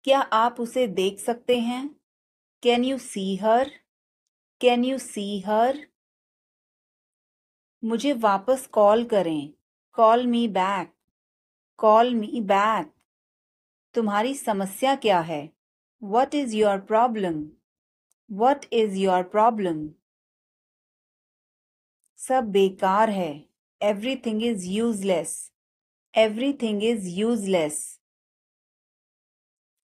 क्या आप उसे देख सकते हैं? Can you see her? Can you see her? मुझे वापस कॉल करें। Call me back. Call me back. तुम्हारी समस्या क्या है? What is your problem? What is your problem? सब बेकार है। Everything is useless. Everything is useless.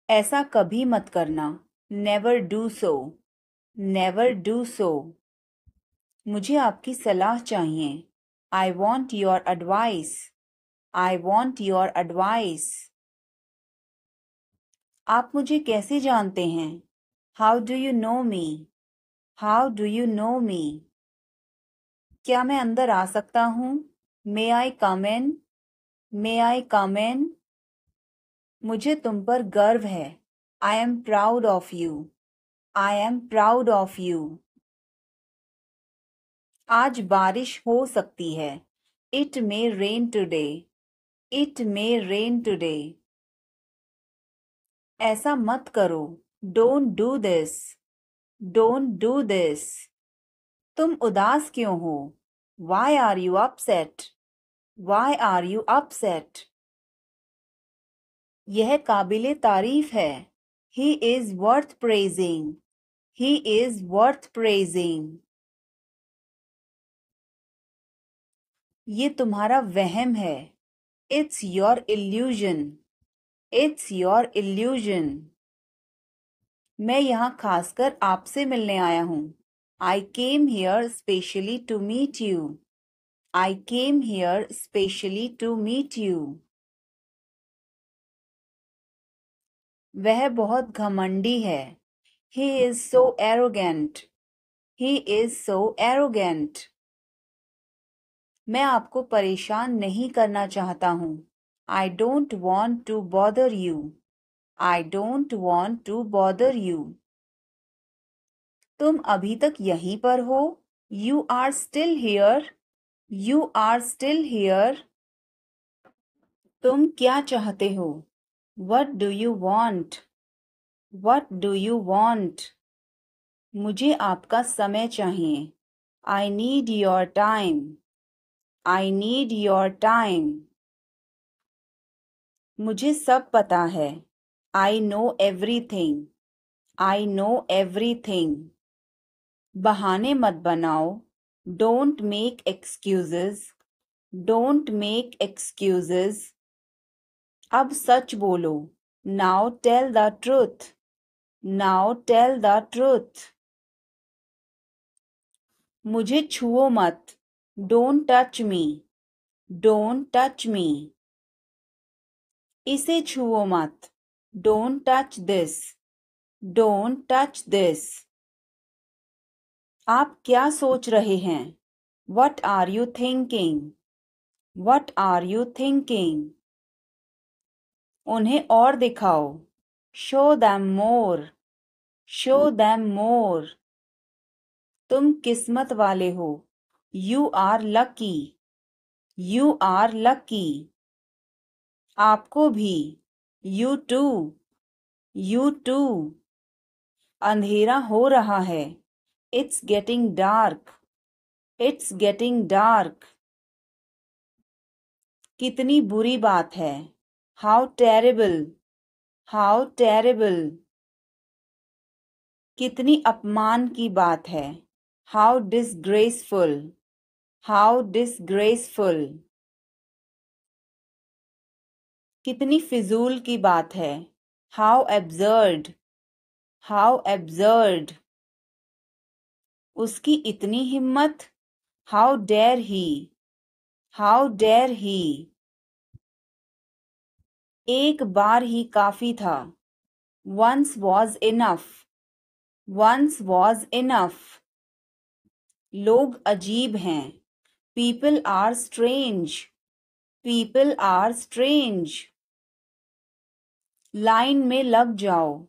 ऐसा कभी मत करना। Never do so. Never do so. मुझे आपकी सलाह चाहिए। I want your advice. I want your advice. आप मुझे कैसे जानते हैं? How do you know me? How do you know me? क्या मैं अंदर आ सकता हूँ? May I come in? May I come in? मुझे तुम पर गर्व है। I am proud of you. I am proud of you. आज बारिश हो सकती है। It may rain today. It may rain today. ऐसा मत करो। Don't do this. Don't do this. तुम उदास क्यों हो? Why are you upset? Why are you upset? यह काबिले तारीफ है। He is worth praising. He is worth praising. ये तुम्हारा वहम है। It's your illusion. It's your illusion. मैं यहाँ खासकर आपसे मिलने आया हूँ। I came here specially to meet you. I came here specially to meet you. वह बहुत घमंडी है। He is so arrogant. He is so arrogant. मैं आपको परेशान नहीं करना चाहता हूँ। I don't want to bother you. I don't want to bother you. तुम अभी तक यहीं पर हो? You are still here. You are still here. तुम क्या चाहते हो? What do you want? What do you want? मुझे आपका समय चाहिए। I need your time. I need your time. मुझे सब पता है। I know everything. I know everything. बहाने मत बनाओ। Don't make excuses. Don't make excuses. अब सच बोलो। Now tell the truth. Now tell the truth. मुझे छुओ मत। Don't touch me. Don't touch me. इसे छुओ मत। Don't touch this. Don't touch this. आप क्या सोच रहे हैं? What are you thinking? What are you thinking? उन्हें और दिखाओ। Show them more. Show them more. तुम किस्मत वाले हो। You are lucky. You are lucky. आपको भी। You too. You too. अंधेरा हो रहा है। It's getting dark. It's getting dark. कितनी बुरी बात है। How terrible. How terrible. कितनी अपमान की बात है। How disgraceful. How disgraceful. कितनी फिजूल की बात है। How absurd. How absurd. उसकी इतनी हिम्मत। How dare he. How dare he. एक बार ही काफी था। Once was enough. Once was enough. लोग अजीब हैं। People are strange. People are strange. Line में लग जाओ।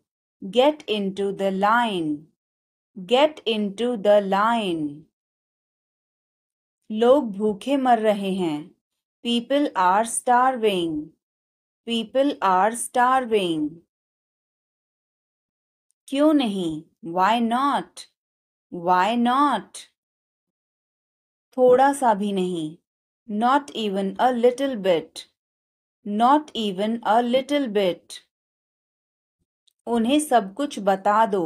Get into the line. Get into the line. लोग भूखे मर रहे हैं। People are starving. People are starving. क्यों नहीं? Why not? Why not? थोड़ा सा भी नहीं. Not even a little bit. Not even a little bit. उन्हें सब कुछ बता दो.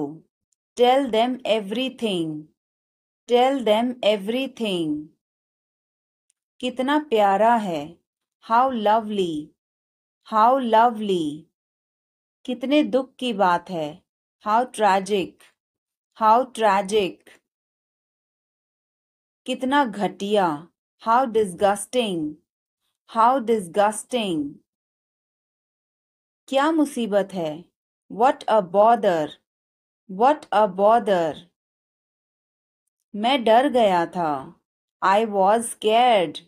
Tell them everything. Tell them everything. कितना प्यारा है. How lovely. How lovely. कितने दुख की बात है. How tragic. How tragic. कितना घटिया. How disgusting. How disgusting. क्या मुसीबत है. What a bother. What a bother. मैं डर गया था. I was scared.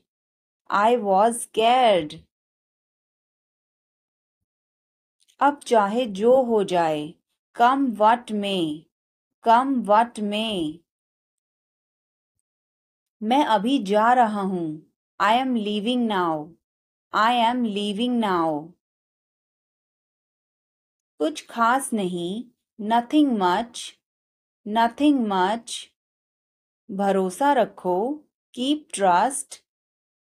I was scared. अब चाहे जो हो जाए. Come what may. Come what may. मैं अभी जा रहा हूँ. I am leaving now. I am leaving now. कुछ खास नहीं. Nothing much. Nothing much. भरोसा रखो. Keep trust.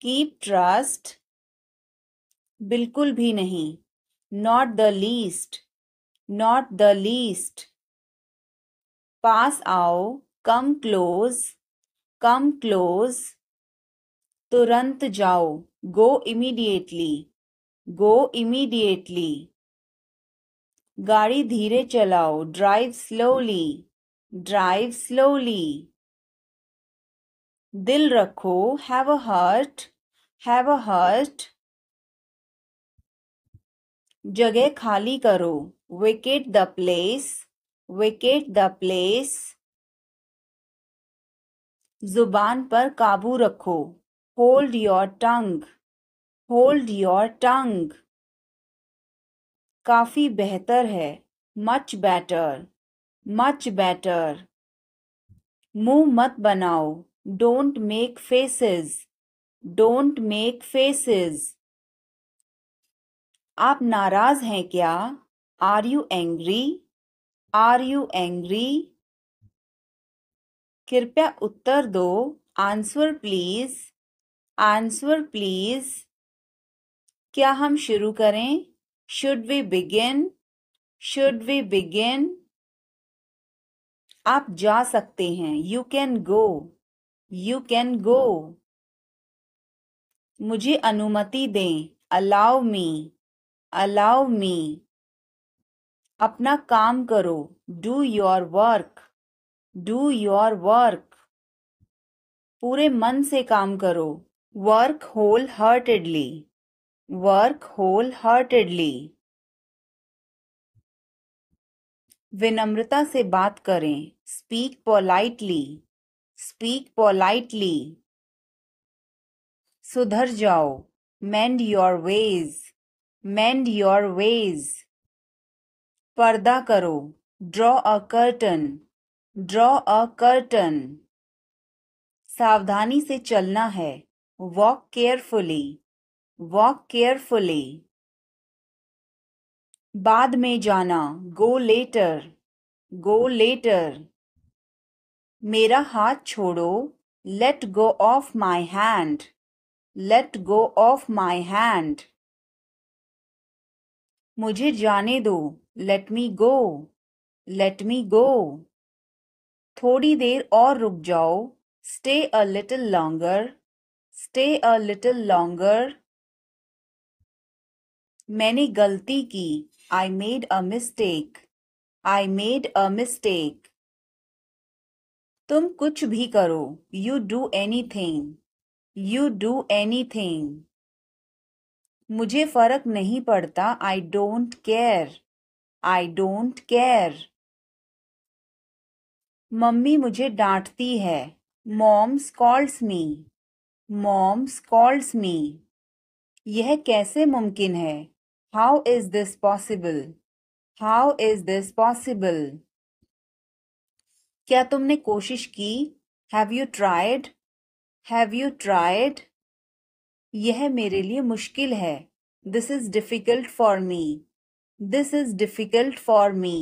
Keep trust. बिल्कुल भी नहीं. Not the least. Not the least. पास आओ. Come close. Come close. तुरंत जाओ. Go immediately. Go immediately. गाड़ी धीरे चलाओ. Drive slowly. Drive slowly. दिल रखो. Have a heart. Have a heart. जगह खाली करो. Vacate the place. Vacate the place. जुबान पर काबू रखो. Hold your tongue. Hold your tongue. काफी बेहतर है. Much better. Much better. मुंह मत बनाओ. Don't make faces. Don't make faces. आप नाराज हैं क्या? Are you angry? Are you angry? कृपया उत्तर दो. Answer please. Answer please. क्या हम शुरू करें? Should we begin? Should we begin? आप जा सकते हैं. You can go. You can go. मुझे अनुमति दें. Allow me. Allow me. अपना काम करो. Do your work. Do your work. पूरे मन से काम करो. Work wholeheartedly. Work wholeheartedly. विनम्रता से बात करें. Speak politely. Speak politely. सुधर जाओ. Mend your ways. Mend your ways. पर्दा करो. Draw a curtain. Draw a curtain. सावधानी से चलना है. Walk carefully. Walk carefully. बाद में जाना. Go later. Go later. मेरा हाथ छोड़ो. Let go of my hand. Let go of my hand. मुझे जाने दो. Let me go. Let me go. थोड़ी देर और रुक जाओ. Stay a little longer. Stay a little longer. मैंने गलती की. I made a mistake. I made a mistake. तुम कुछ भी करो. You do anything. You do anything. मुझे फर्क नहीं पड़ता. I don't care. I don't care. Mummy मुझे डांटती है. Mom scolds me. Mom scolds me. यह कैसे मुमकिन है? How is this possible? How is this possible? क्या तुमने कोशिश की? Have you tried? Have you tried? यह मेरे लिए मुश्किल है. This is difficult for me. This is difficult for me.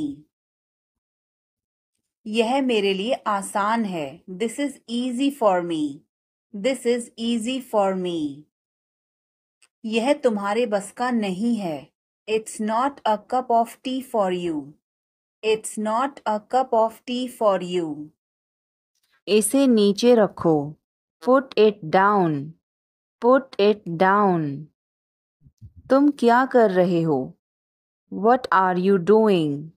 यह मेरे लिए आसान है. This is easy for me. This is easy for me. यह तुम्हारे बस का नहीं है. It's not a cup of tea for you. It's not a cup of tea for you. इसे नीचे रखो. Put it down. Put it down. तुम क्या कर रहे हो? What are you doing?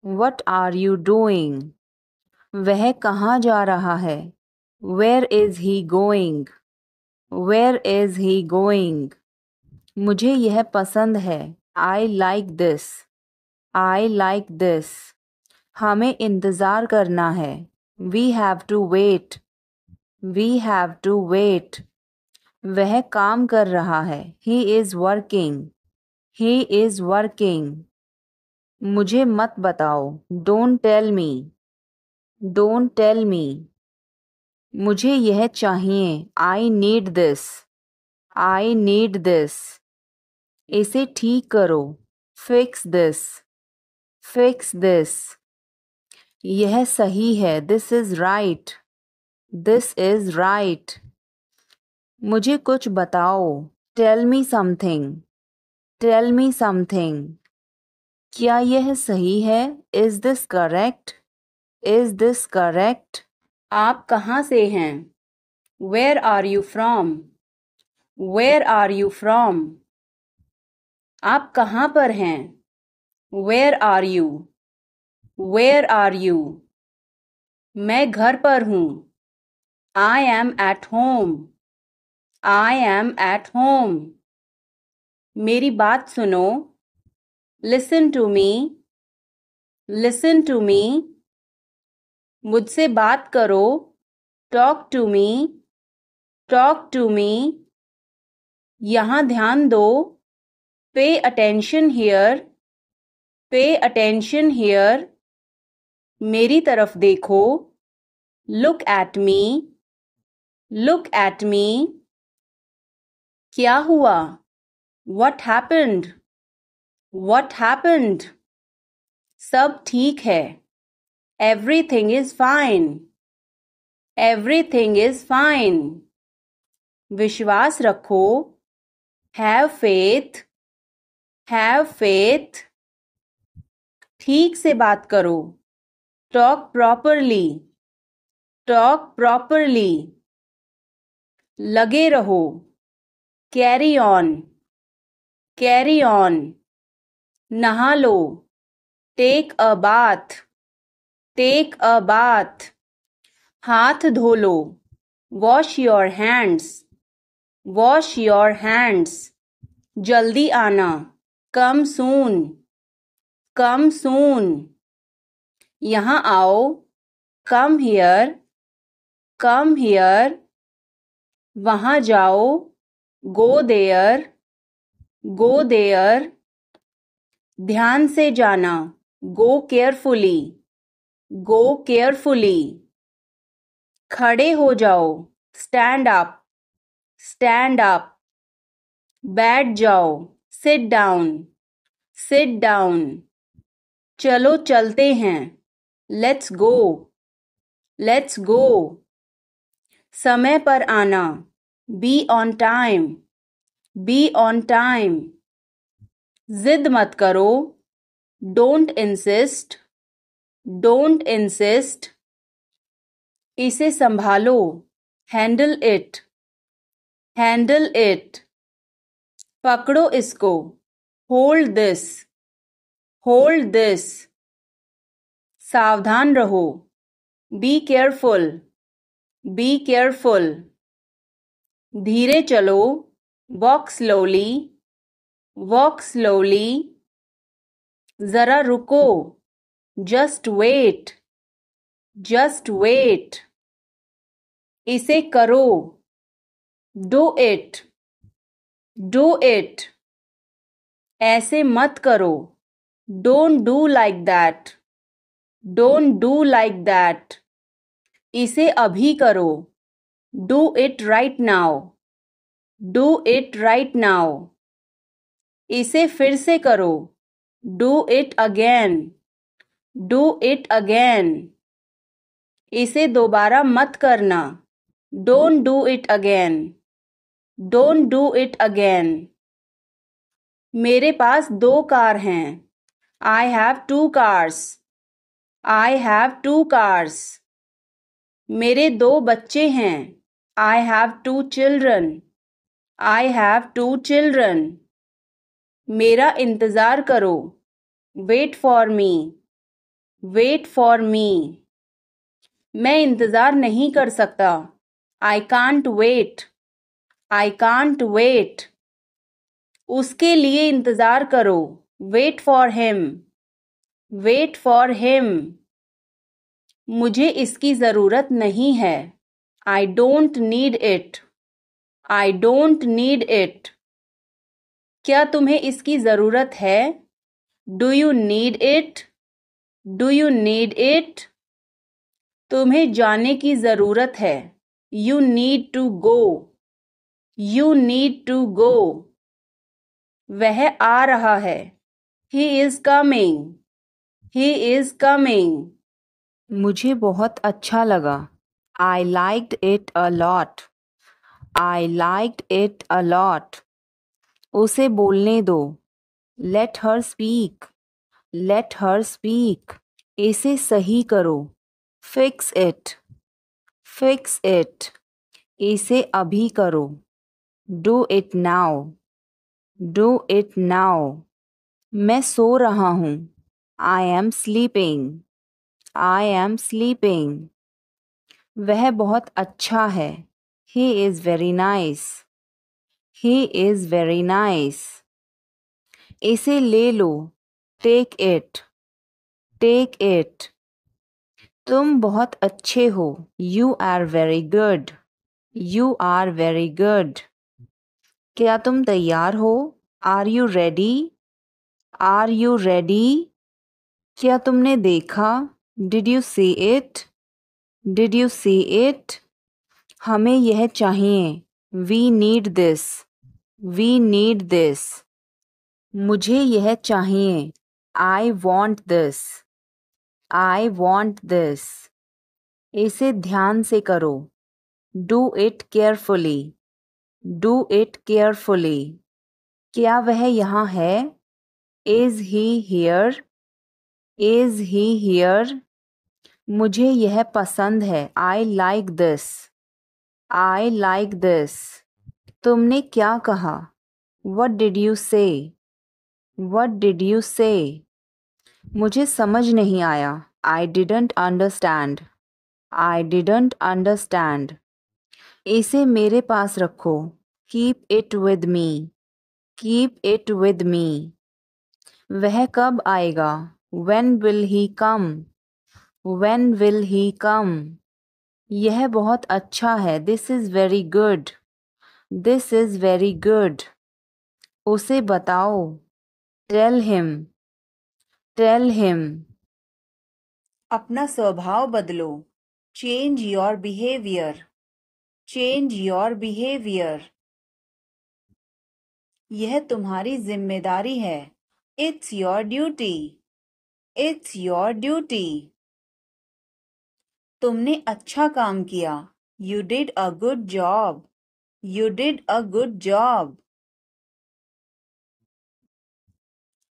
What are you doing? वह कहाँ जा रहा है? Where is he going? Where is he going? मुझे यह पसंद है. I like this. I like this. हमें इंतज़ार करना है. We have to wait. We have to wait. वह काम कर रहा है. He is working. He is working. मुझे मत बताओ. Don't tell me. Don't tell me. मुझे यह चाहिए. I need this. I need this. इसे ठीक करो. Fix this. Fix this. यह सही है. This is right. This is right. मुझे कुछ बताओ. Tell me something. Tell me something. क्या यह सही है? Is this correct? Is this correct? आप कहाँ से हैं? Where are you from? Where are you from? आप कहाँ पर हैं? Where are you? Where are you? मैं घर पर हूँ. I am at home. I am at home. मेरी बात सुनो. Listen to me. Listen to me. मुझसे बात करो. Talk to me. Talk to me. यहाँ ध्यान दो. Pay attention here. Pay attention here. मेरी तरफ देखो. Look at me. Look at me. क्या हुआ? What happened? What happened? सब ठीक है. Everything is fine. Everything is fine. विश्वास रखो. Have faith. Have faith. ठीक से बात करो. Talk properly. Talk properly. लगे रहो. Carry on. Carry on. नहा लो. Take a bath. Take a bath. हाथ धो लो. Wash your hands. Wash your hands. जल्दी आना. Come soon. Come soon. यहाँ आओ. Come here. Come here. वहाँ जाओ. Go there. Go there. ध्यान से जाना. Go carefully. Go carefully. खड़े हो जाओ. Stand up. Stand up. बैठ जाओ. Sit down. Sit down. चलो चलते हैं. Let's go. Let's go. समय पर आना. Be on time. Be on time. जिद मत करो. Don't insist. Don't insist. इसे संभालो. Handle it. Handle it. पकड़ो इसको. Hold this. Hold this. सावधान रहो. Be careful. Be careful. धीरे चलो. Walk slowly. Walk slowly. जरा रुको. Just wait. Just wait. इसे करो. Do it. Do it. ऐसे मत करो. Don't do like that. Don't do like that. इसे अभी करो. Do it right now. Do it right now. इसे फिर से करो. Do it again. Do it again. इसे दोबारा मत करना। Don't do it again. Don't do it again. मेरे पास 2 कार हैं। I have 2 cars. I have 2 cars. मेरे 2 बच्चे हैं। I have 2 children. I have 2 children. मेरा इंतज़ार करो। Wait for me. Wait for me. मैं इंतज़ार नहीं कर सकता। I can't wait. I can't wait. उसके लिए इंतज़ार करो। Wait for him. Wait for him. मुझे इसकी ज़रूरत नहीं है। I don't need it. I don't need it. क्या तुम्हें इसकी ज़रूरत है? Do you need it? Do you need it? तुम्हें जाने की ज़रूरत है। You need to go. You need to go. वह आ रहा है। He is coming. He is coming. मुझे बहुत अच्छा लगा। I liked it a lot. I liked it a lot. उसे बोलने दो। Let her speak. Let her speak. इसे सही करो। Fix it. Fix it. इसे अभी करो। Do it now. Do it now. मैं सो रहा हूँ। I am sleeping. I am sleeping. वह बहुत अच्छा है। He is very nice. He is very nice. इसे ले लो। Take it. Take it. तुम बहुत अच्छे हो। You are very good. You are very good. क्या तुम तैयार हो? Are you ready? Are you ready? क्या तुमने देखा? Did you see it? Did you see it? हमें यह चाहिए। We need this. We need this. मुझे यह चाहिए। I want this. I want this. इसे ध्यान से करो। Do it carefully. Do it carefully. क्या वह यहाँ है? Is he here? Is he here? मुझे यह पसंद है। I like this. I like this. तुमने क्या कहा? What did you say? What did you say? मुझे समझ नहीं आया। I didn't understand. I didn't understand. इसे मेरे पास रखो। Keep it with me. Keep it with me. वह कब आएगा? When will he come? When will he come? यह बहुत अच्छा है। This is very good. This is very good. उसे बताओ। Tell him. Tell him. अपना स्वभाव बदलो। Change your behavior. Change your behavior. यह तुम्हारी जिम्मेदारी है। It's your duty. It's your duty. तुमने अच्छा काम किया। You did a good job. You did a good job.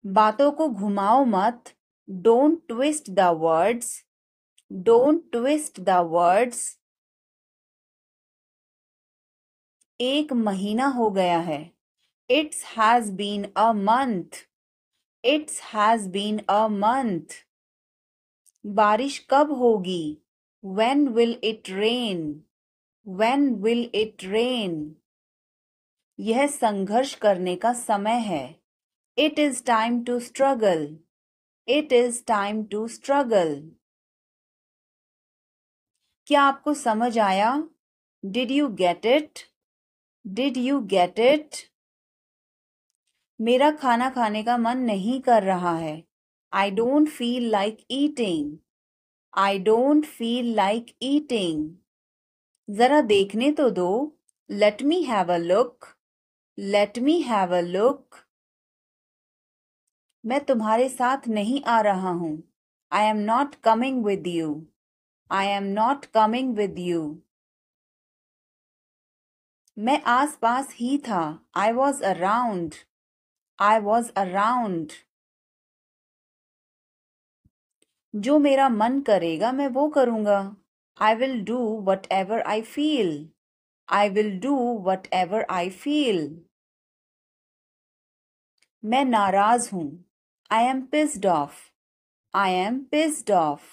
बातों को घुमाओ मत। Don't twist the words. Don't twist the words. 1 महीना हो गया है। It has been a month. It has been a month. बारिश कब होगी? When will it rain? When will it rain? यह संघर्ष करने का समय है। It is time to struggle. It is time to struggle. क्या आपको समझ आया? Did you get it? Did you get it? मेरा खाना खाने का मन नहीं कर रहा है। I don't feel like eating. I don't feel like eating. जरा देखने तो दो। Let me have a look. Let me have a look. मैं तुम्हारे साथ नहीं आ रहा हूँ। I am not coming with you. I am not coming with you. मैं आस पास ही था. I was around. I was around. जो मेरा मन करेगा मैं वो करूँगा. I will do whatever I feel. I will do whatever I feel. मैं नाराज हूँ. I am pissed off. I am pissed off.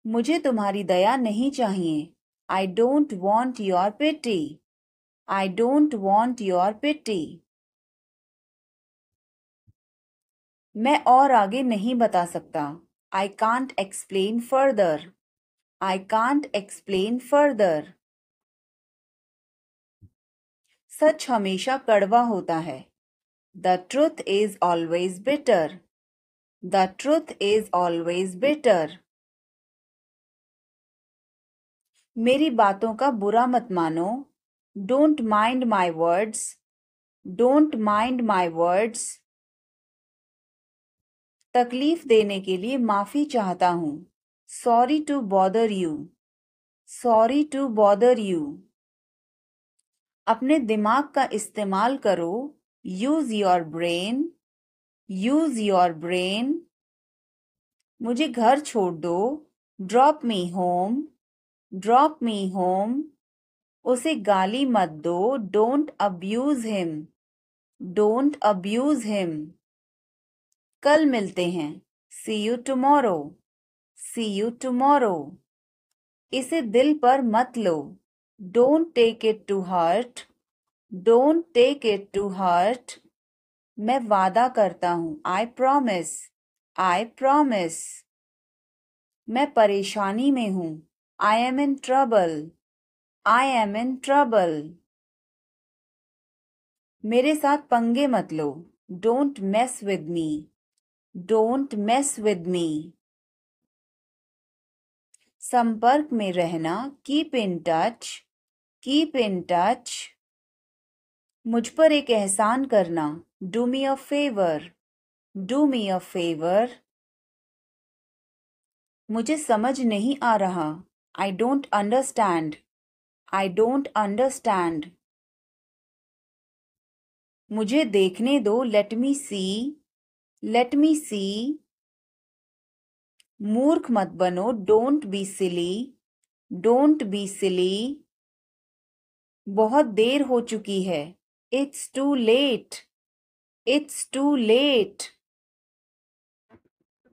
मुझे तुम्हारी दया नहीं चाहिए. I don't want your pity. I don't want your pity. मैं और आगे नहीं बता सकता. I can't explain further. I can't explain further. सच हमेशा कड़वा होता है. The truth is always bitter. The truth is always bitter. मेरी बातों का बुरा मत मानो. Don't mind my words. Don't mind my words. तकलीफ देने के लिए माफी चाहता हूँ. Sorry to bother you. Sorry to bother you. अपने दिमाग का इस्तेमाल करो. Use your brain. Use your brain. मुझे घर छोड़ दो. Drop me home. Drop me home. उसे गाली मत दो. Don't abuse him. Don't abuse him. कल मिलते हैं. See you tomorrow. See you tomorrow. इसे दिल पर मत लो. Don't take it to heart. Don't take it to heart. मैं वादा करता हूँ. I promise. I promise. मैं परेशानी में हूँ. I am in trouble. I am in trouble. मेरे साथ पंगे मत लो. Don't mess with me. Don't mess with me. संपर्क में रहना. Keep in touch. Keep in touch. मुझ पर एक एहसान करना. Do me a favor. Do me a favor. मुझे समझ नहीं आ रहा. I don't understand. I don't understand. मुझे देखने दो. Let me see. Let me see. मूर्ख मत बनो. Don't be silly. Don't be silly. बहुत देर हो चुकी है. It's too late. It's too late.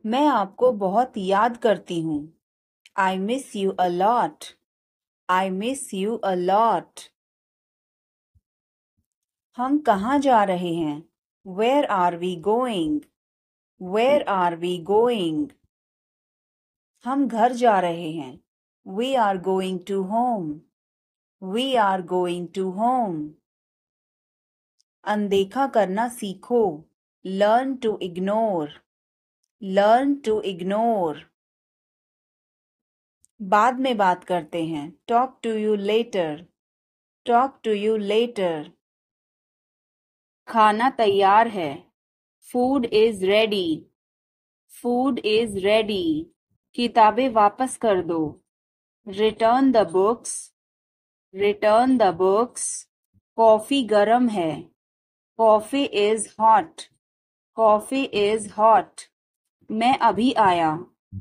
मैं आपको बहुत याद करती हूँ. I miss you a lot. I miss you a lot. हम कहाँ जा रहे हैं? Where are we going? Where are we going? हम घर जा रहे हैं. We are going to home. We are going to home. अनदेखा करना सीखो. Learn to ignore. Learn to ignore. बाद में बात करते हैं. Talk to you later. Talk to you later. खाना तैयार है. Food is ready. Food is ready. किताबें वापस कर दो. Return the books. Return the books. Coffee गरम है. Coffee is hot. Coffee is hot. मैं अभी आया.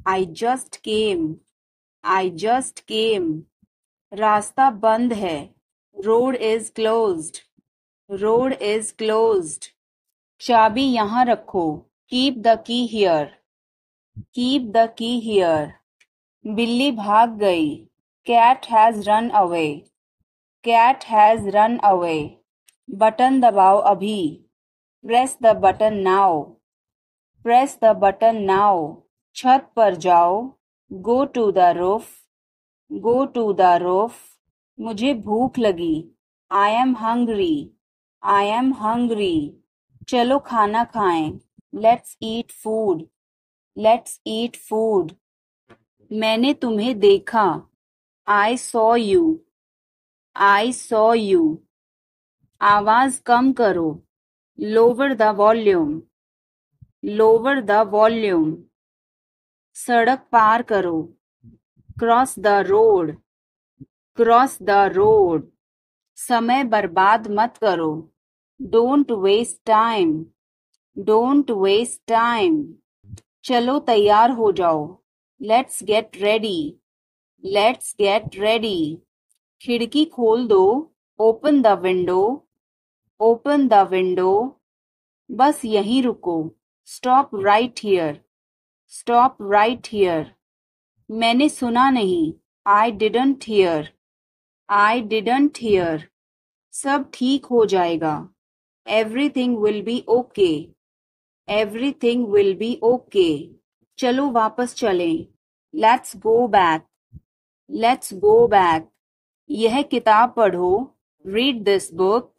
I just came. I just came. रास्ता बंद है. Road is closed. Road is closed. चाबी यहाँ रखो. Keep the key here. Keep the key here. बिल्ली भाग गई. Cat has run away. Cat has run away. Button दबाओ अभी. Press the button now. Press the button now. छत पर जाओ. Go to the roof. Go to the roof. मुझे भूख लगी. I am hungry. I am hungry. चलो खाना खाएं. Let's eat food. Let's eat food. मैंने तुम्हें देखा. I saw you. I saw you. आवाज कम करो. Lower the volume. Lower the volume. सड़क पार करो, cross the road, cross the road. समय बर्बाद मत करो, don't waste time, don't waste time. चलो तैयार हो जाओ, let's get ready, let's get ready. खिड़की खोल दो, open the window, open the window. बस यहीं रुको, stop right here, stop right here. मैंने सुना नहीं, I didn't hear, I didn't hear. सब ठीक हो जाएगा, everything will be okay, everything will be okay. चलो वापस चलें, let's go back, let's go back. यह किताब पढ़ो, read this book,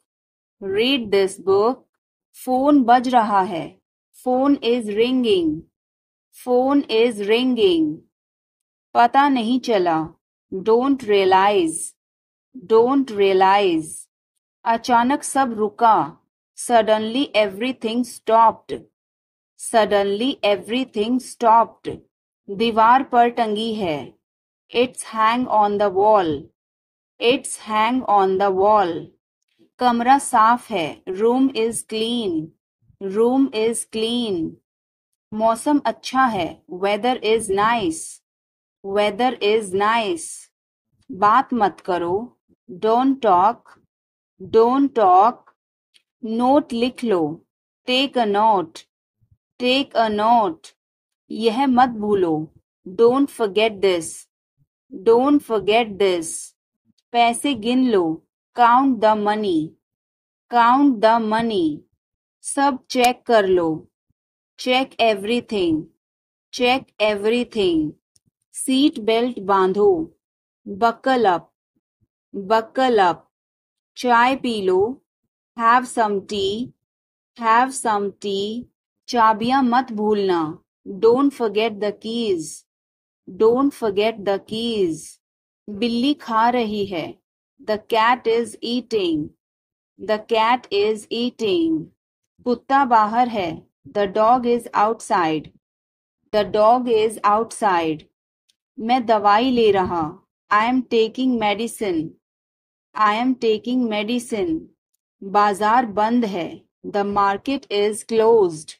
read this book. Phone बज रहा है, phone is ringing, phone is ringing. पता नहीं चला, डोंट रियलाइज, डोंट रियलाइज। अचानक सब रुका, suddenly everything stopped, suddenly everything stopped. दीवार पर टंगी है, it's hang on the wall, it's hang on the wall. कमरा साफ है, room is clean, room is clean. मौसम अच्छा है, weather is nice, weather is nice. बात मत करो, डोंट टॉक, डोंट टॉक। नोट लिख लो, take a note, take a note. यह मत भूलो, don't forget this, don't forget this. पैसे गिन लो, count the money, count the money. सब चेक कर लो, check everything, check everything. Seat belt बांधो, बकल अप, बकल अप। चाय पी लो, have some tea, have some tea. चाबियां मत भूलना, don't forget the keys, don't forget the keys. बिल्ली खा रही है, the cat is eating, the cat is eating. कुत्ता बाहर है, the dog is outside, the dog is outside. मैं दवाई ले रहा, I am taking medicine, I am taking medicine. बाजार बंद है, the market is closed,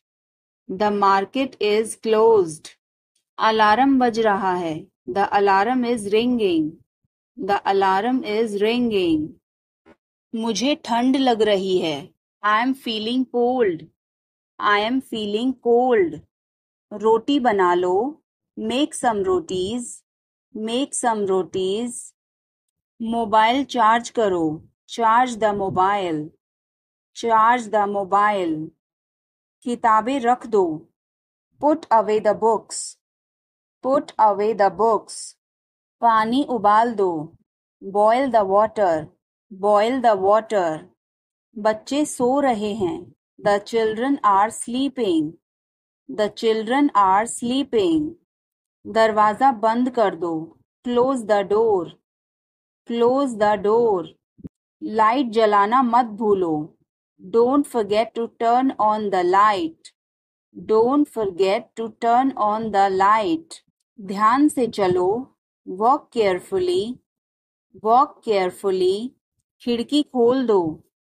the market is closed. Alarm बज रहा है, the alarm is ringing, the alarm is ringing. मुझे ठंड लग रही है, I am feeling cold, I am feeling cold. रोटी बना लो, make some rotis, make some rotis. Mobile charge करो, charge the mobile, charge the mobile. किताबें रख दो, put away the books, put away the books. पानी उबाल दो, boil the water, boil the water. बच्चे सो रहे हैं, the children are sleeping, the children are sleeping. दरवाजा बंद कर दो, close the door, close the door. Light जलाना मत भूलो, don't forget to turn on the light, don't forget to turn on the light. ध्यान से चलो, वॉक केयरफुली, वॉक केयरफुली। खिड़की खोल दो,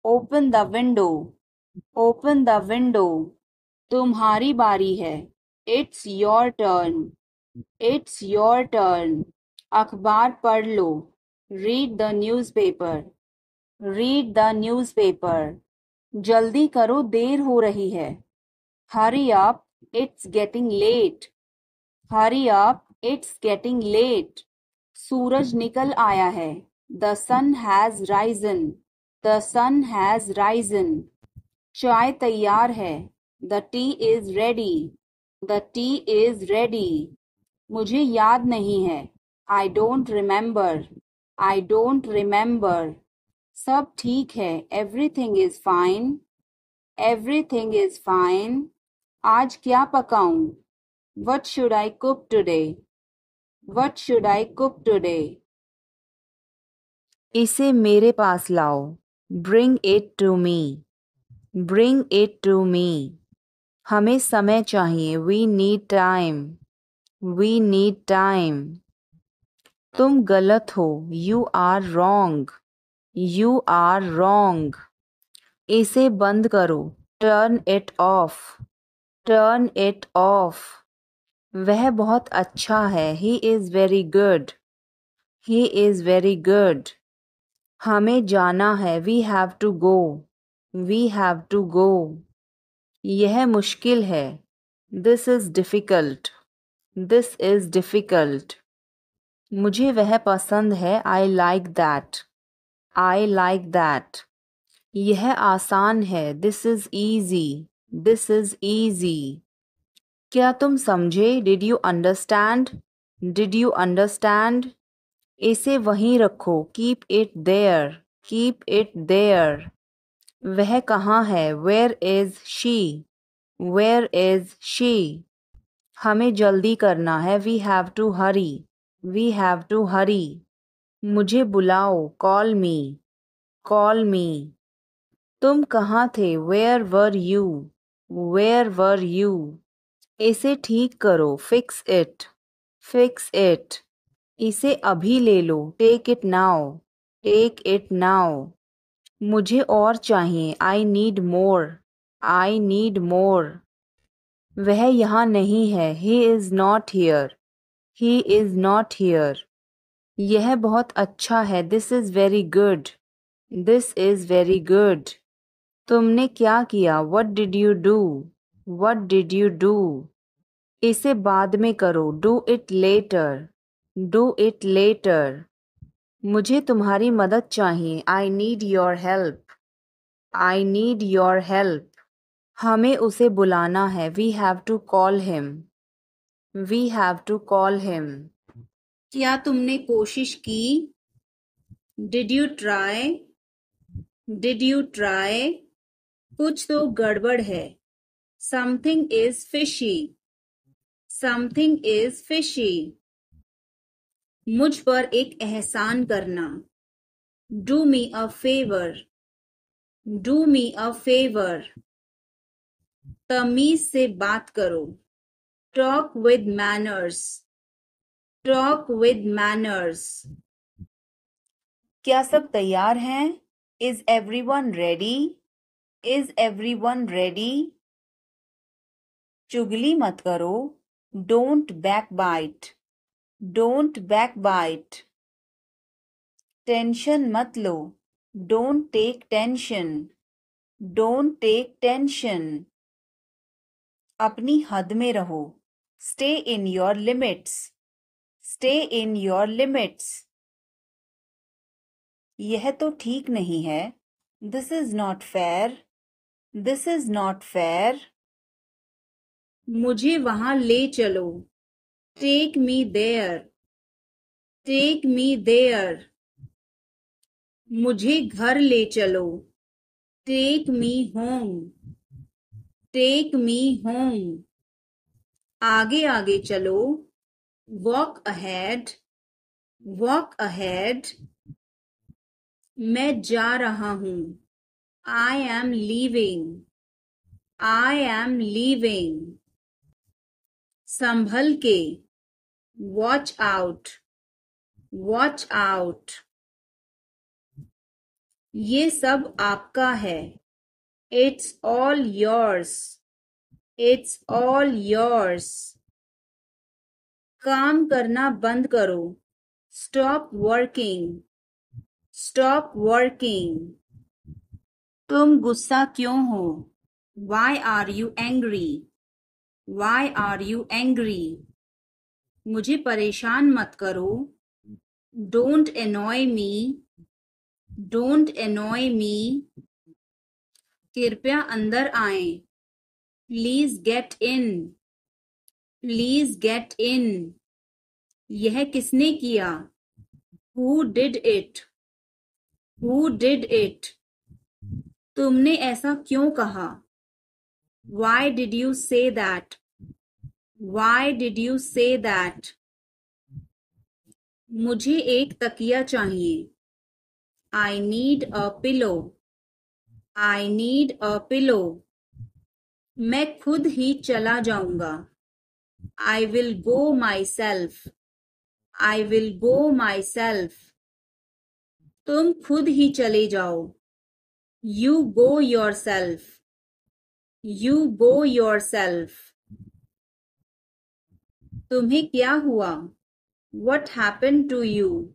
open the window, open the window. तुम्हारी बारी है, it's your turn, it's your turn. अखबार पढ़ लो, read the newspaper, read the newspaper. जल्दी करो, देर हो रही है, hurry up, it's getting late, hurry up, it's getting late. सूरज निकल आया है, the sun has risen, the sun has risen. चाय तैयार है, the tea is ready, the tea is ready. मुझे याद नहीं है, I don't remember, I don't remember. सब ठीक है, everything is fine, everything is fine. आज क्या पकाऊं, what should I cook today, what should I cook today. इसे मेरे पास लाओ, bring it to me, bring it to me. हमें समय चाहिए, we need time, We need time. तुम गलत हो. You are wrong. You are wrong. इसे बंद करो. Turn it off. Turn it off. वह बहुत अच्छा है. He is very good. He is very good. हमें जाना है. We have to go. We have to go. यह मुश्किल है. This is difficult. This is difficult. मुझे वह पसंद है. I like that. I like that. यह आसान है. This is easy. This is easy. क्या तुम समझे? Did you understand? Did you understand? इसे वहीं रखो. Keep it there. Keep it there. वह कहाँ है? Where is she? Where is she? हमें जल्दी करना है. We have to hurry. We have to hurry. मुझे बुलाओ. Call me. Call me. तुम कहाँ थे? Where were you? Where were you? इसे ठीक करो. Fix it. Fix it. इसे अभी ले लो. Take it now. Take it now. मुझे और चाहिए. I need more. I need more. वह यहाँ नहीं है. He is not here. He is not here. यह बहुत अच्छा है. This is very good. This is very good. तुमने क्या किया? What did you do? What did you do? इसे बाद में करो. Do it later. Do it later. मुझे तुम्हारी मदद चाहिए. I need your help. I need your help. हमें उसे बुलाना है. We have to call him. We have to call him. क्या तुमने कोशिश की? Did you try? Did you try? कुछ तो गड़बड़ है. Something is fishy. Something is fishy. मुझ पर एक एहसान करना. Do me a favor. Do me a favor. तमीज से बात करो. Talk with manners. Talk with manners. क्या सब तैयार हैं? Is everyone ready? Is everyone ready? चुगली मत करो. Don't backbite. Don't backbite. Tension मत लो. Don't take tension. Don't take tension. अपनी हद में रहो. Stay in your limits. Stay in your limits. यह तो ठीक नहीं है. This is not fair. This is not fair. मुझे वहां ले चलो. Take me there. Take me there. मुझे घर ले चलो. Take me home. Take me home. आगे आगे चलो. Walk ahead. Walk ahead. मैं जा रहा हूँ. I am leaving. I am leaving. संभल के. Watch out. Watch out. ये सब आपका है. It's all yours. It's all yours. काम करना बंद करो. Stop working. Stop working. तुम गुस्सा क्यों हो? Why are you angry? Why are you angry? मुझे परेशान मत करो. Don't annoy me. Don't annoy me. कृपया अंदर आएं. Please get in. Please get in. यह किसने किया? Who did it? Who did it? तुमने ऐसा क्यों कहा? Why did you say that? Why did you say that? मुझे एक तकिया चाहिए. I need a pillow. I need a pillow. मैं खुद ही चला जाऊंगा. I will go myself. I will go myself. तुम खुद ही चले जाओ. You go yourself. You go yourself. तुम्हें क्या हुआ? What happened to you?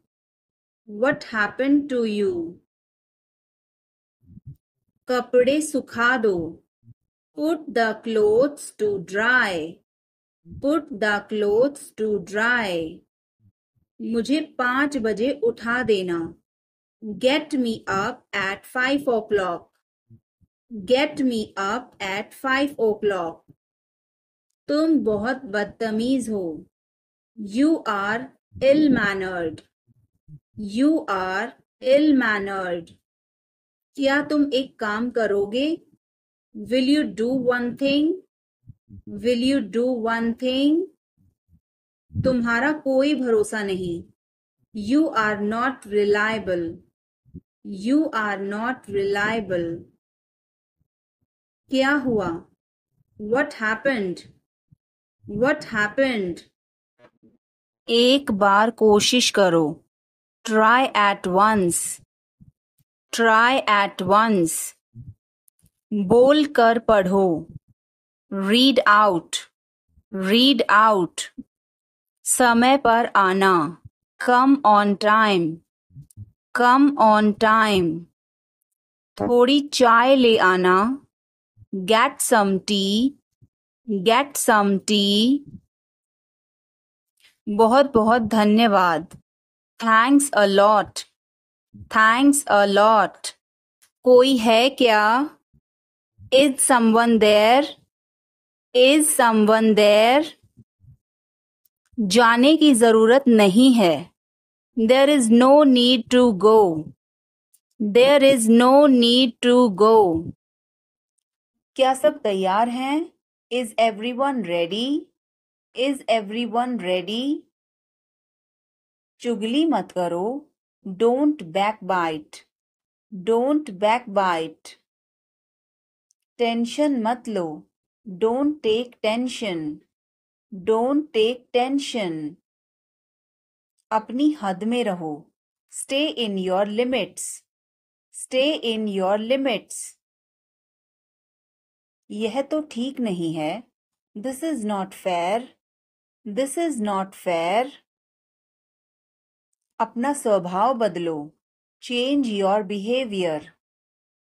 What happened to you? कपड़े सुखा दो. Put the clothes to dry. Put the clothes to dry. मुझे 5 बजे उठा देना. Get me up at 5 o'clock. Get me up at 5 o'clock. तुम बहुत बदतमीज हो. You are ill-mannered. You are ill-mannered. क्या तुम एक काम करोगे? Will you do one thing? Will you do one thing? तुम्हारा कोई भरोसा नहीं. You are not reliable. You are not reliable. क्या हुआ? What happened? What happened? एक बार कोशिश करो. Try at once. Try at once. बोल कर पढ़ो. Read out. Read out. समय पर आना. Come on time. Come on time. थोड़ी चाय ले आना. Get some tea. Get some tea. बहुत बहुत धन्यवाद. Thanks a lot. Thanks a lot. कोई है क्या? Is someone there? Is someone there? जाने की जरूरत नहीं है. There is no need to go. There is no need to go. क्या सब तैयार हैं? Is everyone ready? Is everyone ready? चुगली मत करो. Don't backbite. Don't backbite. Tension मत लो. Don't take tension. Don't take tension. अपनी हद में रहो. Stay in your limits. Stay in your limits. यह तो ठीक नहीं है. This is not fair. This is not fair. अपना स्वभाव बदलो. Change your behavior.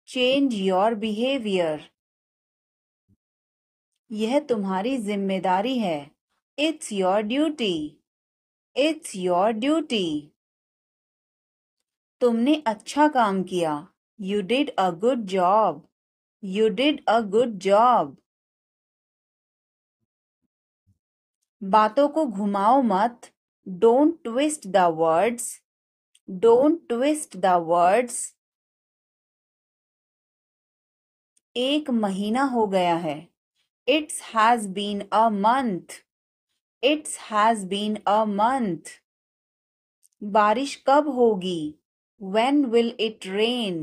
Change your behavior. यह तुम्हारी जिम्मेदारी है. It's your duty. It's your duty. तुमने अच्छा काम किया. You did a good job. You did a good job. बातों को घुमाओ मत. Don't twist the words. Don't twist the words. एक महीना हो गया है. It has been a month. It has been a month. बारिश कब होगी? When will it rain?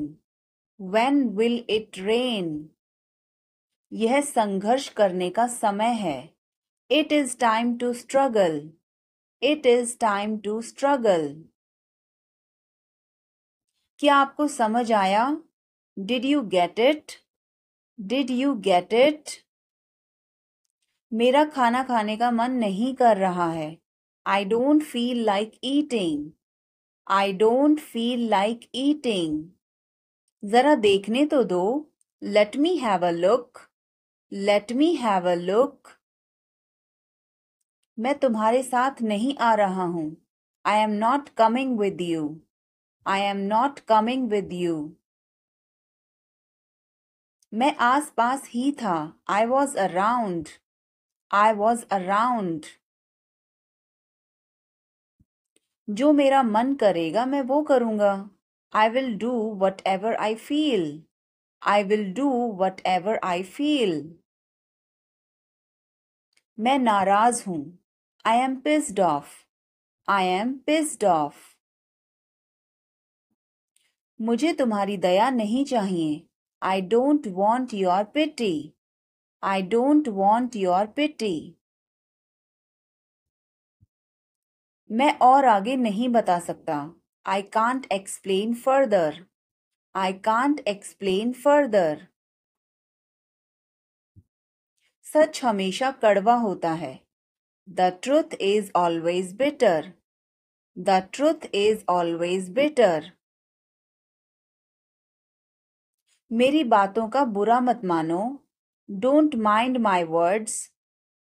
When will it rain? यह संघर्ष करने का समय है. It is time to struggle. It is time to struggle. क्या आपको समझ आया? Did you get it? Did you get it? मेरा खाना खाने का मन नहीं कर रहा है. I don't feel like eating. I don't feel like eating. जरा देखने तो दो. Let me have a look. Let me have a look. मैं तुम्हारे साथ नहीं आ रहा हूँ. I am not coming with you. I am not coming with you. मैं आस पास ही था. I was around. I was around. जो मेरा मन करेगा मैं वो करूँगा. I will do whatever I feel. I will do whatever I feel. मैं नाराज हूँ. I am pissed off. I am pissed off. मुझे तुम्हारी दया नहीं चाहिए. I don't want your pity. I don't want your pity. मैं और आगे नहीं बता सकता। I can't explain further. I can't explain further. सच हमेशा कड़वा होता है। The truth is always bitter. The truth is always bitter. मेरी बातों का बुरा मत मानो। Don't mind my words.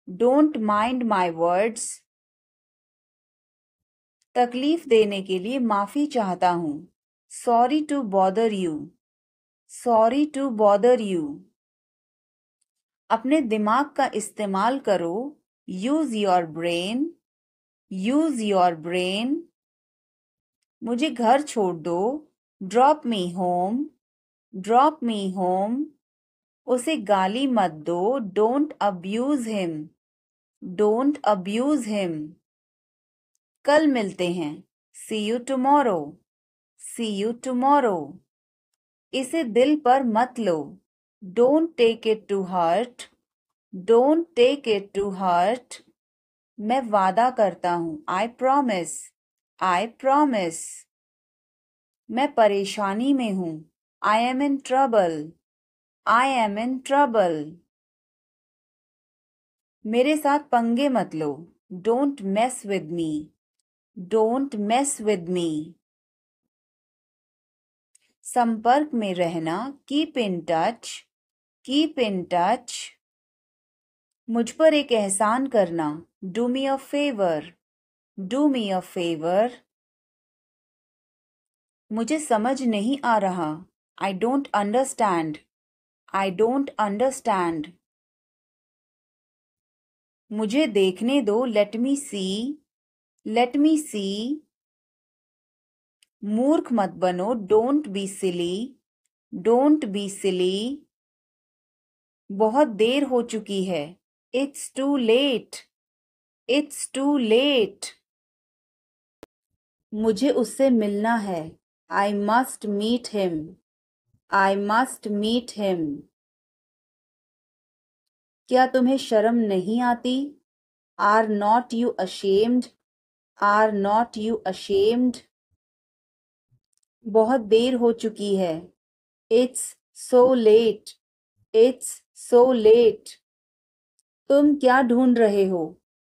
Don't mind my words. तकलीफ देने के लिए माफी चाहता हूँ। Sorry to bother you. Sorry to bother you. अपने दिमाग का इस्तेमाल करो। Use your brain. Use your brain. मुझे घर छोड़ दो। Drop me home. Drop me home. उसे गाली मत दो। Don't abuse him. Don't abuse him. कल मिलते हैं। See you tomorrow. See you tomorrow. इसे दिल पर मत लो। Don't take it to heart. Don't take it to heart. मैं वादा करता हूँ। I promise. I promise. मैं परेशानी में हूँ। I am in trouble. I am in trouble. मेरे साथ पंगे मत लो। Don't mess with me. Don't mess with me. संपर्क में रहना। Keep in touch. Keep in touch. मुझ पर एक एहसान करना। Do me a favor. Do me a favor. मुझे समझ नहीं आ रहा। I don't understand. I don't understand. मुझे देखने दो। Let me see. Let me see. मूर्ख मत बनो। Don't be silly. Don't be silly. बहुत देर हो चुकी है। It's too late. It's too late. मुझे उससे मिलना है। I must meet him. I must meet him. क्या तुम्हें शर्म नहीं आती? Are not you ashamed? Are not you ashamed? बहुत देर हो चुकी है। It's so late. It's so late. तुम क्या ढूंढ रहे हो?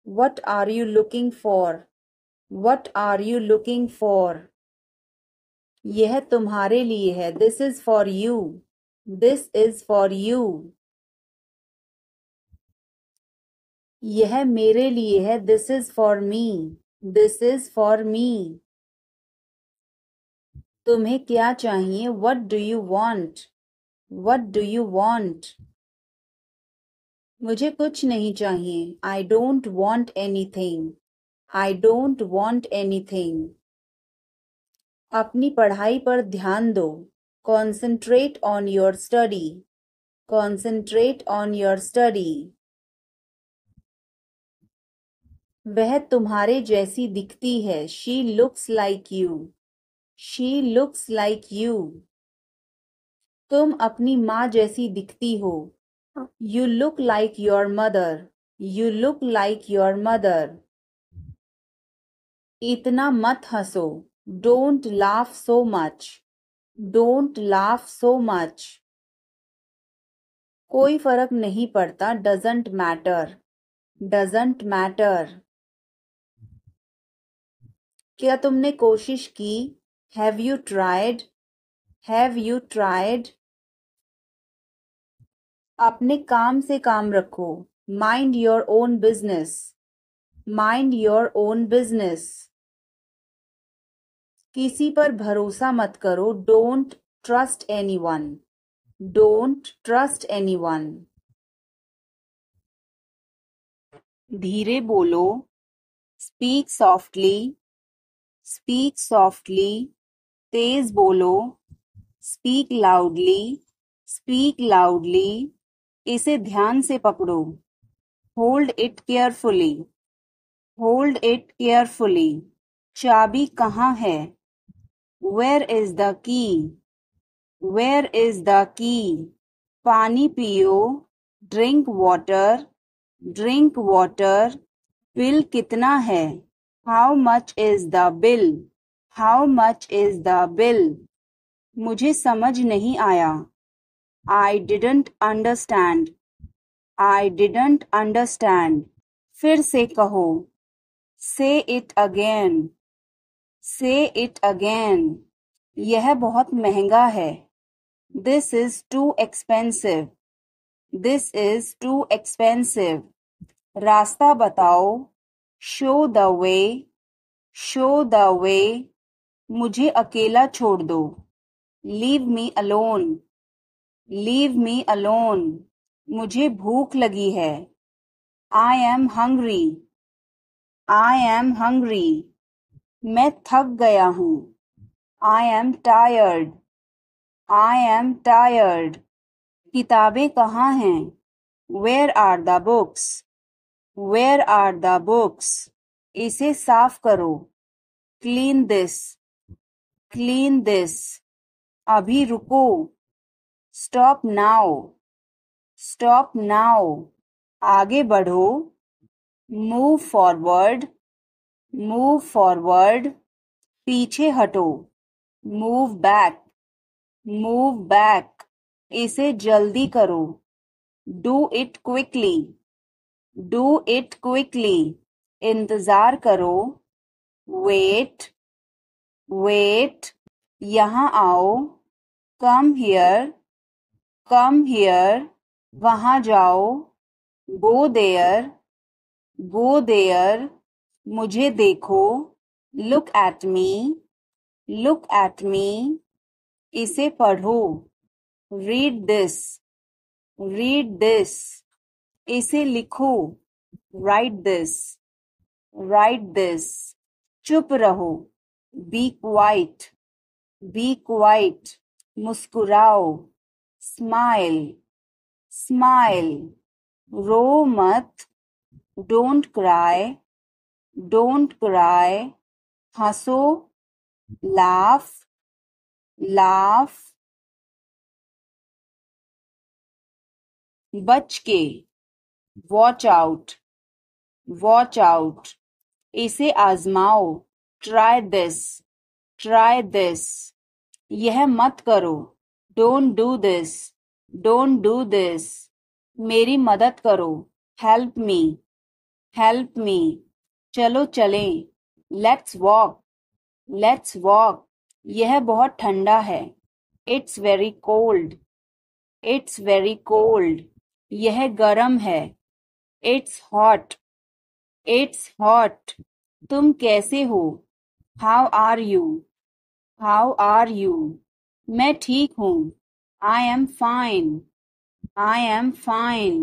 What are you looking for? What are you looking for? यह तुम्हारे लिए है। This is for you. This is for you. यह मेरे लिए है। This is for me. This is for me. तुम्हें क्या चाहिए? What do you want? What do you want? मुझे कुछ नहीं चाहिए। I don't want anything. I don't want anything. अपनी पढ़ाई पर ध्यान दो। Concentrate on your study. Concentrate on your study. वह तुम्हारे जैसी दिखती है। She looks like you. She looks like you. तुम अपनी माँ जैसी दिखती हो। You look like your mother. You look like your mother. इतना मत हंसो। Don't laugh so much. Don't laugh so much. कोई फर्क नहीं पड़ता। Doesn't matter. Doesn't matter. क्या तुमने कोशिश की? Have you tried? Have you tried? अपने काम से काम रखो। Mind your own business. Mind your own business. किसी पर भरोसा मत करो। Don't trust anyone. Don't trust anyone. धीरे बोलो। Speak softly. Speak softly. तेज बोलो। Speak loudly. Speak loudly. इसे ध्यान से पकड़ो। Hold it carefully. Hold it carefully. चाबी कहाँ है? Where is the key? Where is the key? पानी पियो। Drink water. Drink water. Bill कितना है? How much is the bill? How much is the bill? मुझे समझ नहीं आया. I didn't understand. I didn't understand. फिर से कहो. Say it again. Say it again. यह बहुत महंगा है. This is too expensive. This is too expensive. रास्ता बताओ. Show the way. Show the way. मुझे अकेला छोड़ दो. Leave me alone. Leave me alone. मुझे भूख लगी है. I am hungry. I am hungry. मैं थक गया हूँ. I am tired. I am tired. किताबें कहाँ हैं? Where are the books? Where are the books? इसे साफ करो. Clean this. Clean this. अभी रुको. Stop now. Stop now. आगे बढ़ो. Move forward. Move forward. पीछे हटो. Move back. Move back. इसे जल्दी करो. Do it quickly. Do it quickly. इंतजार करो. Wait. Wait. यहाँ आओ. Come here. Come here. वहाँ जाओ. Go there. Go there. मुझे देखो. Look at me. Look at me. इसे पढ़ो. Read this. Read this. इसे लिखो. Write this. Write this. चुप रहो. Be quiet. Be quiet. मुस्कुराओ. Smile. Smile. रो मत. Don't cry. Don't cry. हंसो. Laugh. Laugh. बच के. Watch out. Watch out. इसे आजमाओ. Try this. Try this. यह मत करो. Don't do this. Don't do this. मेरी मदद करो. Help me. Help me. चलो चलें. Let's walk. Let's walk. यह बहुत ठंडा है. It's very cold. It's very cold. यह गर्म है. It's hot. It's hot. तुम कैसे हो? How are you? How are you? मैं ठीक हूँ. I am fine. I am fine.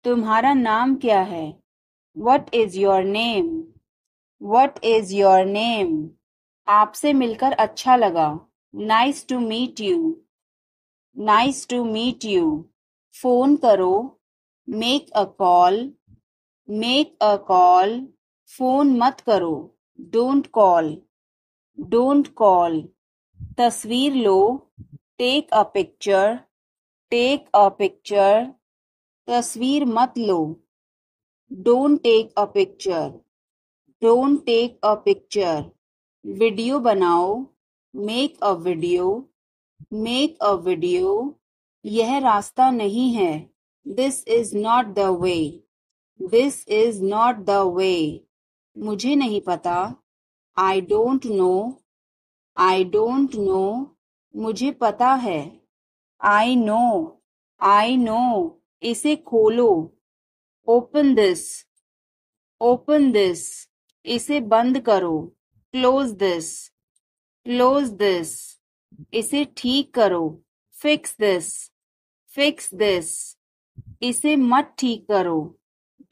तुम्हारा नाम क्या है? What is your name? What is your name? आपसे मिलकर अच्छा लगा. Nice to meet you. Nice to meet you. Phone करो. Make a call. Make a call. Phone मत करो. Don't call. Don't call. तस्वीर लो. Take a picture. Take a picture. तस्वीर मत लो. Don't take a picture. Don't take a picture. Video बनाओ. Make a video. Make a video. यह रास्ता नहीं है. This is not the way. This is not the way. मुझे नहीं पता. I don't know. I don't know. मुझे पता है. I know. I know. इसे खोलो. Open this. Open this. इसे बंद करो. Close this. Close this. इसे ठीक करो. Fix this. Fix this. इसे मत ठीक करो.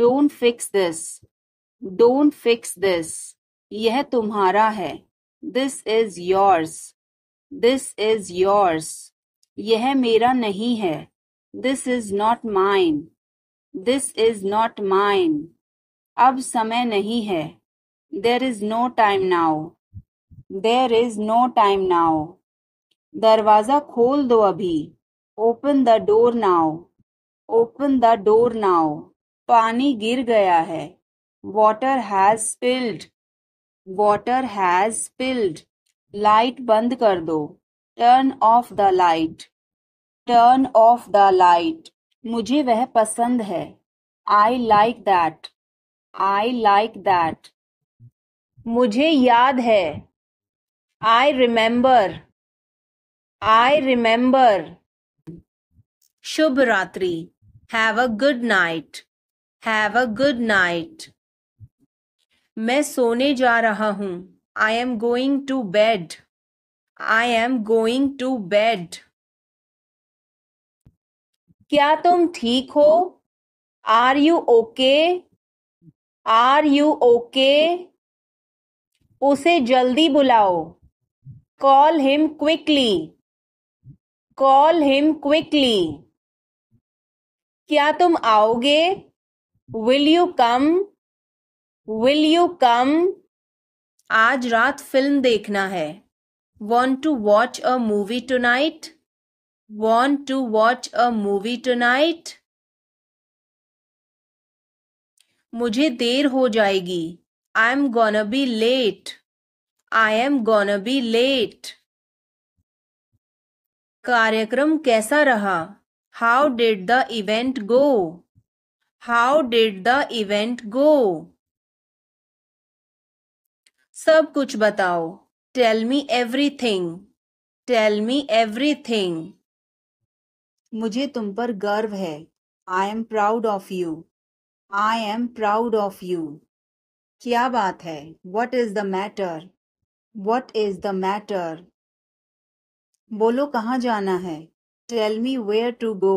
Don't fix this. Don't fix this. यह तुम्हारा है. This is yours. This is yours. यह मेरा नहीं है. This is not mine. This is not mine. अब समय नहीं है. There is no time now. There is no time now. दरवाजा खोल दो अभी. Open the door now. Open the door now. पानी गिर गया है. Water has spilled. Water has spilled. Light बंद कर दो. Turn off the light. Turn off the light. मुझे वह पसंद है. I like that. I like that. मुझे याद है. I remember. I remember. शुभ रात्रि. Have a good night. Have a good night. मैं सोने जा रहा हूँ. I am going to bed. I am going to bed. क्या तुम ठीक हो? Are you okay? Are you okay? उसे जल्दी बुलाओ. Call him quickly. Call him quickly. क्या तुम आओगे? Will you come? Will you come? आज रात फिल्म देखना है. Want to watch a movie tonight? Want to watch a movie tonight? मुझे देर हो जाएगी. I'm gonna be late. I am gonna be late. कार्यक्रम कैसा रहा? How did the event go? How did the event go? सब कुछ बताओ. Tell me everything. Tell me everything. मुझे तुम पर गर्व है. I am proud of you. I am proud of you. क्या बात है? What is the matter? What is the matter? बोलो कहाँ जाना है? Tell me where to go.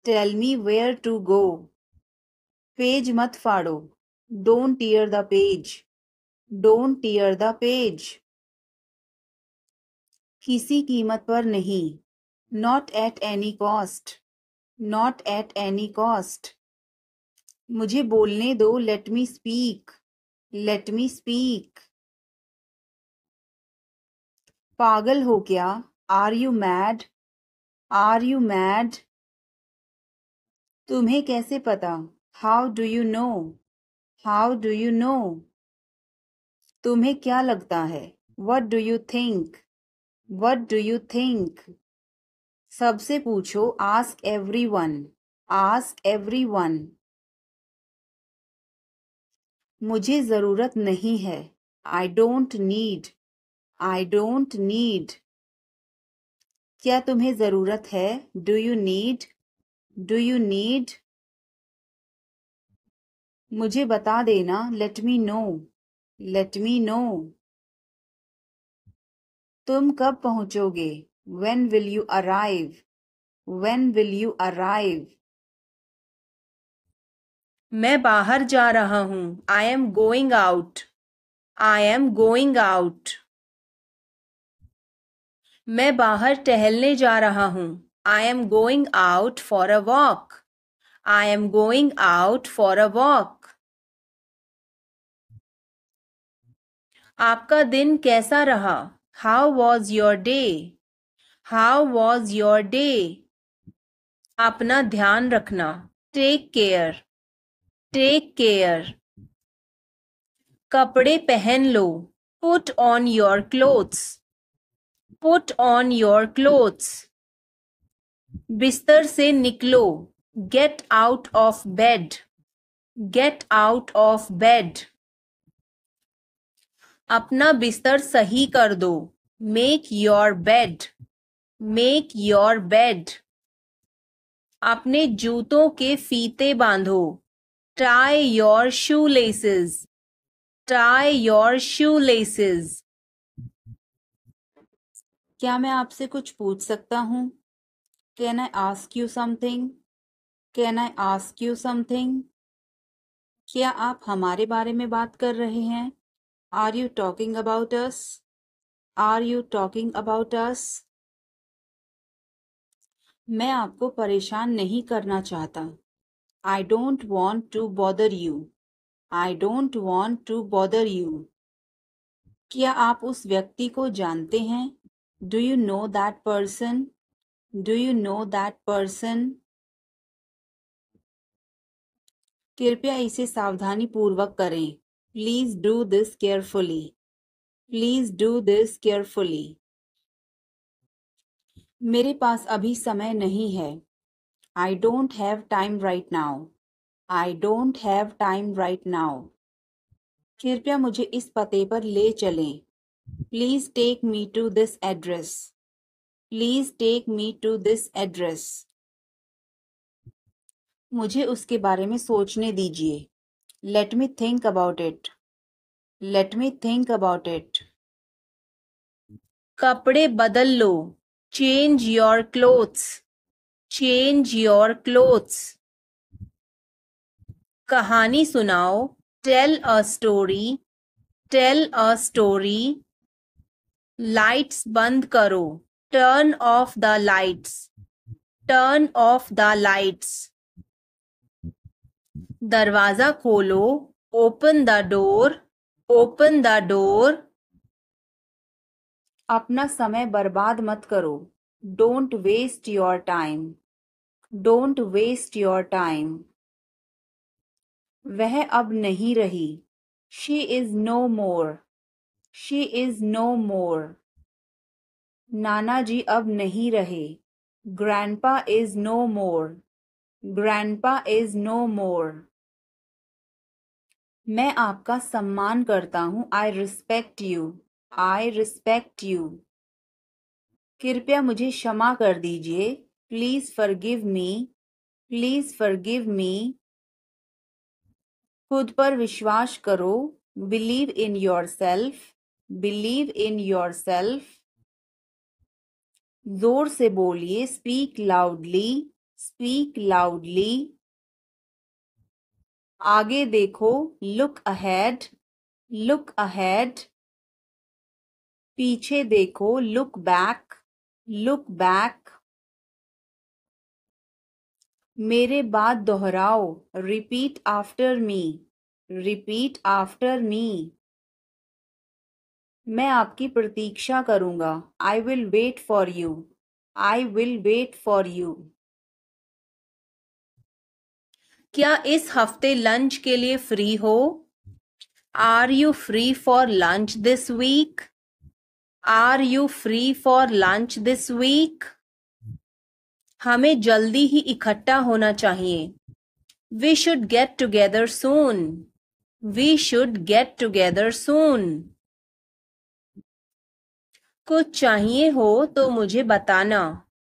Tell me where to go. Page मत फाड़ो. Don't tear the page. Don't tear the page. किसी कीमत पर नहीं. Not at any cost. Not at any cost. मुझे बोलने दो. Let me speak. Let me speak. पागल हो क्या? Are you mad? Are you mad? तुम्हें कैसे पता? How do you know? How do you know? तुम्हें क्या लगता है? What do you think? What do you think? सबसे पूछो. Ask everyone. Ask everyone. मुझे जरूरत नहीं है. I don't need. I don't need. क्या तुम्हें जरूरत है? Do you need? Do you need? मुझे बता देना. Let me know. Let me know. तुम कब पहुंचोगे? When will you arrive? When will you arrive? मैं बाहर जा रहा हूँ. I am going out. I am going out. मैं बाहर टहलने जा रहा हूँ. I am going out for a walk. I am going out for a walk. आपका दिन कैसा रहा? How was your day? How was your day? अपना ध्यान रखना. Take care. Take care. कपड़े पहन लो. Put on your clothes. Put on your clothes. बिस्तर से निकलो. Get out of bed. Get out of bed. अपना बिस्तर सही कर दो. Make your bed. Make your bed. अपने जूतों के फीते बांधो. Tie your shoelaces. Tie your shoelaces. क्या मैं आपसे कुछ पूछ सकता हूँ? Can I ask you something? Can I ask you something? क्या आप हमारे बारे में बात कर रहे हैं? Are you talking about us? Are you talking about us? मैं आपको परेशान नहीं करना चाहता. I don't want to bother you. I don't want to bother you. क्या आप उस व्यक्ति को जानते हैं? Do you know that person? Do you know that person? कृपया इसे सावधानी पूर्वक करें. Please do this carefully. Please do this carefully. मेरे पास अभी समय नहीं है. I don't have time right now. I don't have time right now. कृपया मुझे इस पते पर ले चलें. Please take me to this address. Please take me to this address. मुझे उसके बारे में सोचने दीजिए. Let me think about it. Let me think about it. कपड़े बदल लो. Change your clothes. Change your clothes. कहानी सुनाओ. Tell a story. Tell a story. Lights बंद करो. Turn off the lights. Turn off the lights. दरवाजा खोलो. Open the door. Open the door. अपना समय बर्बाद मत करो. Don't waste your time. Don't waste your time. वह अब नहीं रही. She is no more. She is no more. नाना जी अब नहीं रहे. Grandpa is no more. Grandpa is no more. मैं आपका सम्मान करता हूँ. I respect you. I respect you. कृपया मुझे क्षमा कर दीजिए. Please forgive me. Please forgive me. खुद पर विश्वास करो. Believe in yourself. Believe in yourself. जोर से बोलिए. Speak loudly. Speak loudly. आगे देखो. Look ahead. Look ahead. पीछे देखो. Look back. Look back. मेरे बाद दोहराओ. Repeat after me. Repeat after me. मैं आपकी प्रतीक्षा करूंगा. I will wait for you. I will wait for you. क्या इस हफ्ते लंच के लिए फ्री हो? Are you free for lunch this week? Are you free for lunch this week? हमें जल्दी ही इकट्ठा होना चाहिए. We should get together soon. We should get together soon. कुछ चाहिए हो तो मुझे बताना.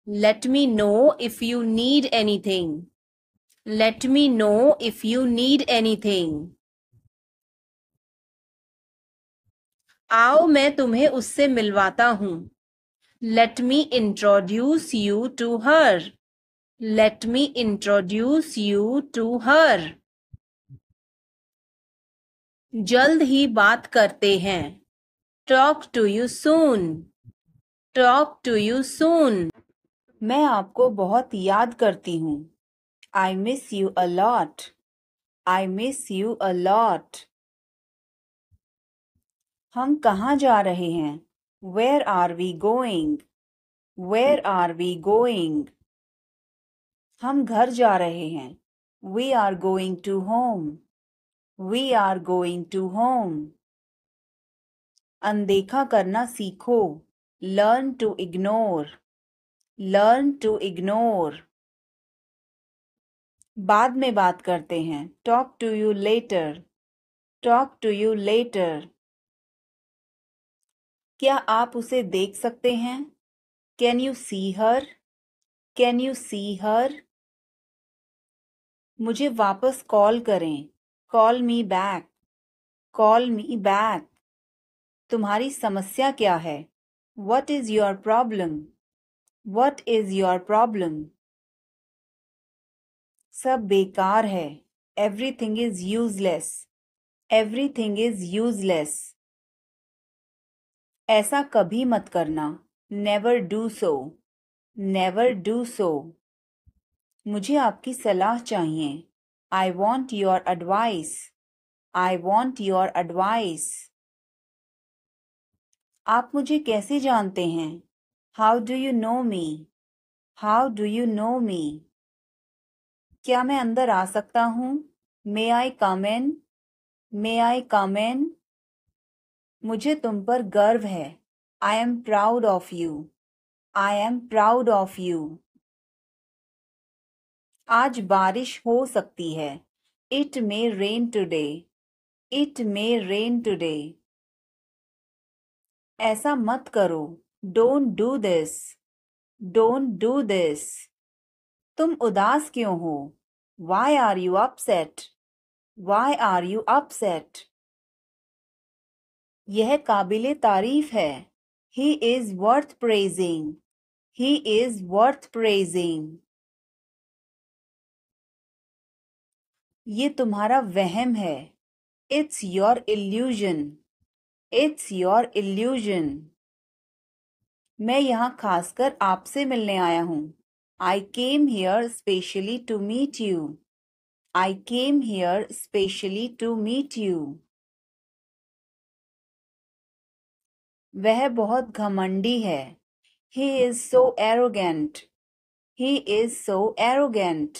Let me know if you need anything. Let me know if you need anything. आओ मैं तुम्हें उससे मिलवाता हूँ. Let me introduce you to her. Let me introduce you to her. जल्द ही बात करते हैं. Talk to you soon. Talk to you soon. मैं आपको बहुत याद करती हूँ. I miss you a lot. I miss you a lot. हम कहाँ जा रहे हैं? Where are we going? Where are we going? हम घर जा रहे हैं. We are going to home. We are going to home. अनदेखा करना सीखो. Learn to ignore. Learn to ignore. बाद में बात करते हैं. Talk to you later. Talk to you later. क्या आप उसे देख सकते हैं? Can you see her? Can you see her? मुझे वापस कॉल करें. Call me back. Call me back. तुम्हारी समस्या क्या है? What is your problem? What is your problem? सब बेकार है. Everything is useless. Everything is useless. ऐसा कभी मत करना. Never do so. Never do so. मुझे आपकी सलाह चाहिए. I want your advice. I want your advice. आप मुझे कैसे जानते हैं? How do you know me? How do you know me? क्या मैं अंदर आ सकता हूँ? May I come in? मे आई कम इन? मुझे तुम पर गर्व है। I am proud of you. I am proud of you. आज बारिश हो सकती है। It may rain today. It may rain today. ऐसा मत करो। Don't do this. Don't do this. तुम उदास क्यों हो? Why are you upset? Why are you upset? यह काबिले तारीफ है। He is worth praising. He is worth praising. ये तुम्हारा वहम है। It's your illusion. It's your illusion. मैं यहाँ खासकर आपसे मिलने आया हूँ। I came here specially to meet you. I came here specially to meet you. वह बहुत घमंडी है। He is so arrogant. He is so arrogant.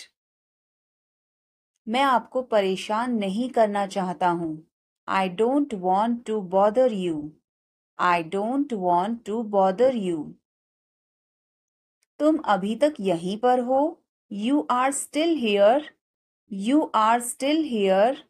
मैं आपको परेशान नहीं करना चाहता हूँ। I don't want to bother you. I don't want to bother you. तुम अभी तक यहीं पर हो? You are still here. You are still here.